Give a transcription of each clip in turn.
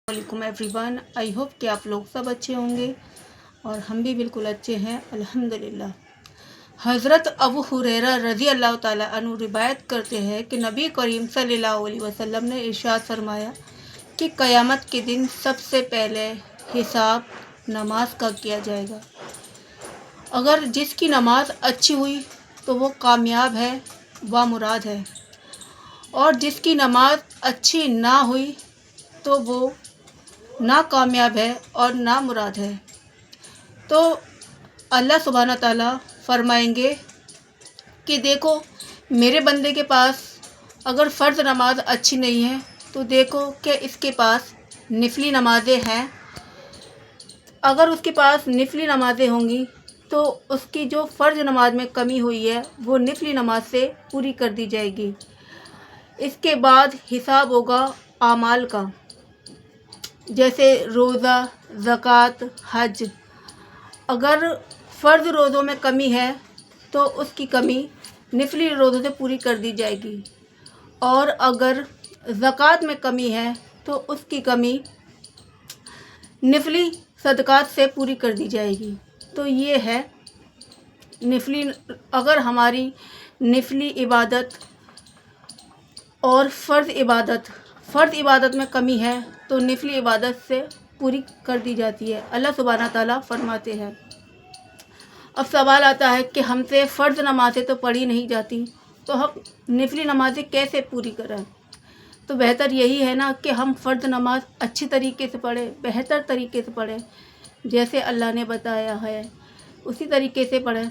वालेकुम everyone, I hope कि आप लोग सब अच्छे होंगे और हम भी बिल्कुल अच्छे हैं अल्हम्दुलिल्लाह। हज़रत अबू हुरैरा रज़ी अल्लाह ताला अन्हु रिवायत करते हैं कि नबी करीम सल्लल्लाहु अलैहि वसल्लम ने इरशाद फरमाया कि क़यामत के दिन सबसे पहले हिसाब नमाज का किया जाएगा। अगर जिसकी नमाज अच्छी हुई तो वो कामयाब है, मुराद है, और जिसकी नमाज अच्छी ना हुई तो वो ना कामयाब है और ना मुराद है। तो अल्लाह सुब्हाना ताला फरमाएंगे कि देखो मेरे बंदे के पास अगर फ़र्ज़ नमाज अच्छी नहीं है तो देखो कि इसके पास निफली नमाज़ें हैं। अगर उसके पास निफली नमाज़ें होंगी तो उसकी जो फ़र्ज़ नमाज में कमी हुई है वो निफली नमाज से पूरी कर दी जाएगी। इसके बाद हिसाब होगा आमाल का, जैसे रोज़ा, ज़कात, हज। अगर फ़र्ज़ रोज़ों में कमी है तो उसकी कमी निफली रोज़ों से पूरी कर दी जाएगी, और अगर ज़कात में कमी है तो उसकी कमी निफली सदक़ात से पूरी कर दी जाएगी। तो ये है निफली। अगर हमारी निफली इबादत और फ़र्ज़ इबादत में कमी है तो निफली इबादत से पूरी कर दी जाती है। अल्लाह सुब्हाना ताला फरमाते हैं। अब सवाल आता है कि हमसे फ़र्ज़ नमाज़ें तो पढ़ी नहीं जाती, तो हम निफली नमाज़ें कैसे पूरी करें? तो बेहतर यही है ना कि हम फ़र्ज़ नमाज अच्छी तरीके से पढ़ें, बेहतर तरीके से पढ़ें, जैसे अल्लाह ने बताया है उसी तरीके से पढ़ें।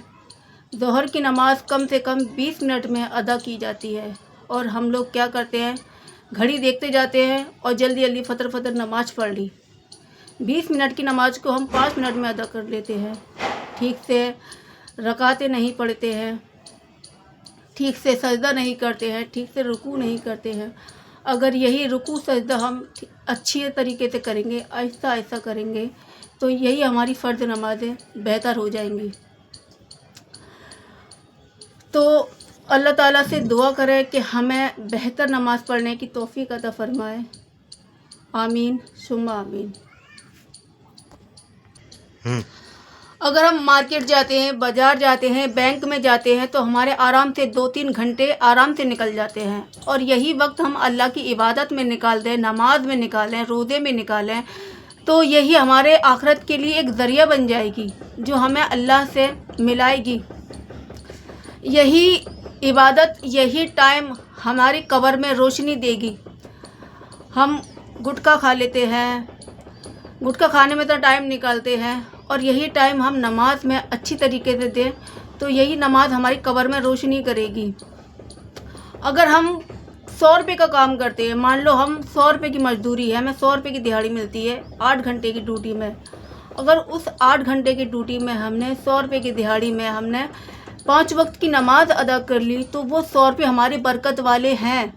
ज़ोहर की नमाज़ कम से कम 20 मिनट में अदा की जाती है, और हम लोग क्या करते हैं, घड़ी देखते जाते हैं और जल्दी जल्दी फतर नमाज़ पढ़ ली। 20 मिनट की नमाज़ को हम 5 मिनट में अदा कर लेते हैं। ठीक से रकातें नहीं पढ़ते हैं, ठीक से सजदा नहीं करते हैं, ठीक से रुकू नहीं करते हैं। अगर यही रुकू सजदा हम अच्छी तरीके से करेंगे, आहिस्ता आहिस्ता करेंगे, तो यही हमारी फ़र्ज़ नमाज़ें बेहतर हो जाएंगी। तो अल्लाह ताला से दुआ करें कि हमें बेहतर नमाज़ पढ़ने की तौफ़ीक़ अता फ़रमाए। आमीन सुम्मा आमीन। अगर हम मार्केट जाते हैं, बाज़ार जाते हैं, बैंक में जाते हैं, तो हमारे आराम से 2-3 घंटे आराम से निकल जाते हैं, और यही वक्त हम अल्लाह की इबादत में निकाल दें, नमाज में निकालें, रोज़े में निकालें, तो यही हमारे आखिरत के लिए एक ज़रिया बन जाएगी जो हमें अल्लाह से मिलाएगी। यही इबादत, यही टाइम हमारी कब्र में रोशनी देगी। हम गुटखा खा लेते हैं, गुटखा खाने में तो टाइम निकालते हैं, और यही टाइम हम नमाज में अच्छी तरीके से दें तो यही नमाज हमारी कब्र में रोशनी करेगी। अगर हम 100 रुपये का काम करते हैं, मान लो हम 100 रुपये की मजदूरी है, हमें 100 रुपये की दिहाड़ी मिलती है 8 घंटे की ड्यूटी में। अगर उस 8 घंटे की ड्यूटी में हमने 100 रुपये की दिहाड़ी में हमने 5 वक्त की नमाज अदा कर ली तो वो 100 रुपये हमारे बरकत वाले हैं।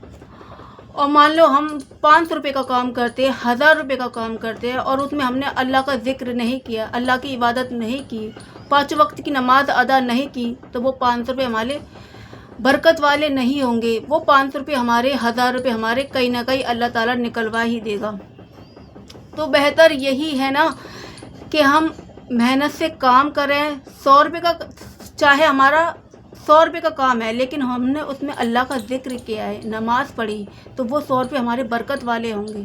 और मान लो हम 500 रुपये का काम करते हैं, 1000 रुपये का काम करते हैं, और उसमें हमने अल्लाह का ज़िक्र नहीं किया, अल्लाह की इबादत नहीं की, 5 वक्त की नमाज अदा नहीं की, तो वो 500 रुपये हमारे बरकत वाले नहीं होंगे। वो 500 रुपये हमारे, 1000 रुपये हमारे कहीं ना कहीं अल्लाह ताला निकलवा ही देगा। तो बेहतर यही है ना कि हम मेहनत से काम करें। 100 रुपये का, चाहे हमारा 100 रुपये का काम है, लेकिन हमने उसमें अल्लाह का ज़िक्र किया है, नमाज़ पढ़ी, तो वो 100 रुपये हमारे बरकत वाले होंगे।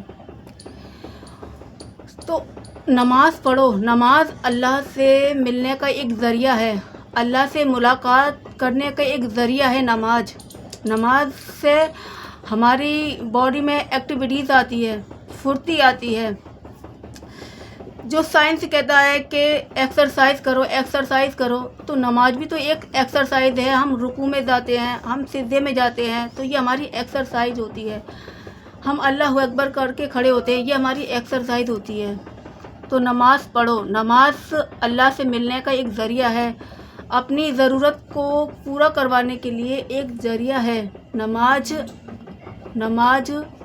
तो नमाज़ पढ़ो। नमाज अल्लाह से मिलने का एक ज़रिया है, अल्लाह से मुलाकात करने का एक ज़रिया है नमाज से हमारी बॉडी में एक्टिविटीज़ आती है, फुर्ती आती है। जो साइंस कहता है कि एक्सरसाइज करो, तो नमाज भी तो एक एक्सरसाइज है। हम रुकू में जाते हैं, हम सिजदे में जाते हैं, तो ये हमारी एक्सरसाइज होती है। हम अल्लाहु अकबर करके खड़े होते हैं, ये हमारी एक्सरसाइज होती है। तो नमाज़ पढ़ो। नमाज अल्लाह से मिलने का एक ज़रिया है, अपनी ज़रूरत को पूरा करवाने के लिए एक ज़रिया है। नमाज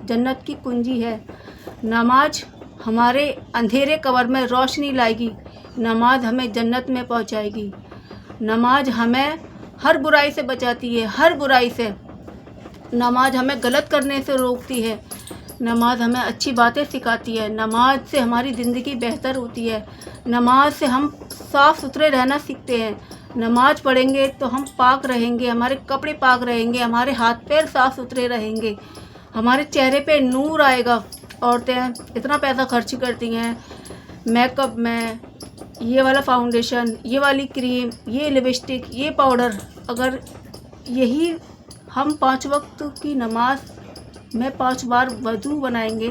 जन्नत की कुंजी है। नमाज हमारे अंधेरे कब्र में रोशनी लाएगी, नमाज हमें जन्नत में पहुंचाएगी। नमाज हमें हर बुराई से बचाती है, हर बुराई से। नमाज हमें गलत करने से रोकती है। नमाज हमें अच्छी बातें सिखाती है। नमाज से हमारी ज़िंदगी बेहतर होती है। नमाज से हम साफ़ सुथरे रहना सीखते हैं। नमाज पढ़ेंगे तो हम पाक रहेंगे, हमारे कपड़े पाक रहेंगे, हमारे हाथ पैर साफ़ सुथरे रहेंगे, हमारे चेहरे पे नूर आएगा। औरतें इतना पैसा खर्च करती हैं मेकअप में, ये वाला फाउंडेशन, ये वाली क्रीम, ये लिपस्टिक, ये पाउडर। अगर यही हम 5 वक्त की नमाज में 5 बार वज़ू बनाएंगे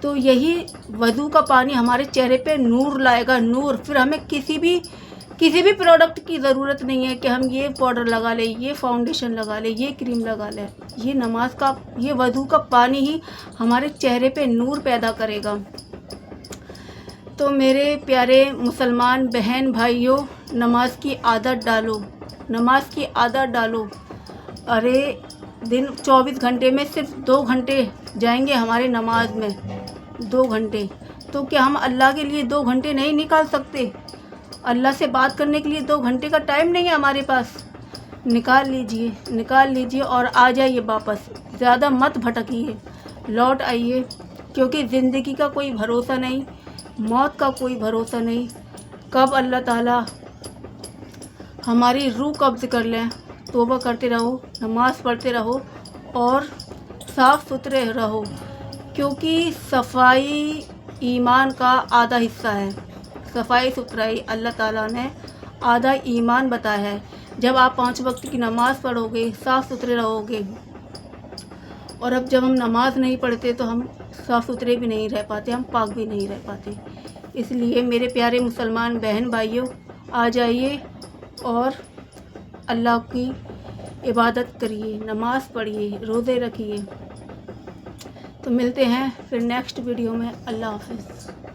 तो यही वज़ू का पानी हमारे चेहरे पे नूर लाएगा, नूर। फिर हमें किसी भी प्रोडक्ट की ज़रूरत नहीं है कि हम ये पाउडर लगा लें, ये फाउंडेशन लगा लें, ये क्रीम लगा लें। ये नमाज का, ये वज़ू का पानी ही हमारे चेहरे पे नूर पैदा करेगा। तो मेरे प्यारे मुसलमान बहन भाइयों, नमाज की आदत डालो, नमाज की आदत डालो। अरे दिन 24 घंटे में सिर्फ 2 घंटे जाएंगे हमारे नमाज में, 2 घंटे। तो क्या हम अल्लाह के लिए 2 घंटे नहीं निकाल सकते? अल्लाह से बात करने के लिए 2 घंटे का टाइम नहीं है हमारे पास? निकाल लीजिए और आ जाइए वापस। ज़्यादा मत भटकिए, लौट आइए, क्योंकि ज़िंदगी का कोई भरोसा नहीं, मौत का कोई भरोसा नहीं। कब अल्लाह ताला हमारी रूह कब्ज़ कर लें। तौबा करते रहो, नमाज़ पढ़ते रहो और साफ़ सुथरे रहो, क्योंकि सफाई ईमान का आधा हिस्सा है। सफाई सुथराई अल्लाह ताला ने आधा ईमान बताया है। जब आप 5 वक्त की नमाज़ पढ़ोगे, साफ़ सुथरे रहोगे। और अब जब हम नमाज नहीं पढ़ते तो हम साफ़ सुथरे भी नहीं रह पाते, हम पाक भी नहीं रह पाते। इसलिए मेरे प्यारे मुसलमान बहन भाइयों, आ जाइए और अल्लाह की इबादत करिए, नमाज़ पढ़िए, रोज़े रखिए। तो मिलते हैं फिर नेक्स्ट वीडियो में। अल्लाह हाफ़िज़।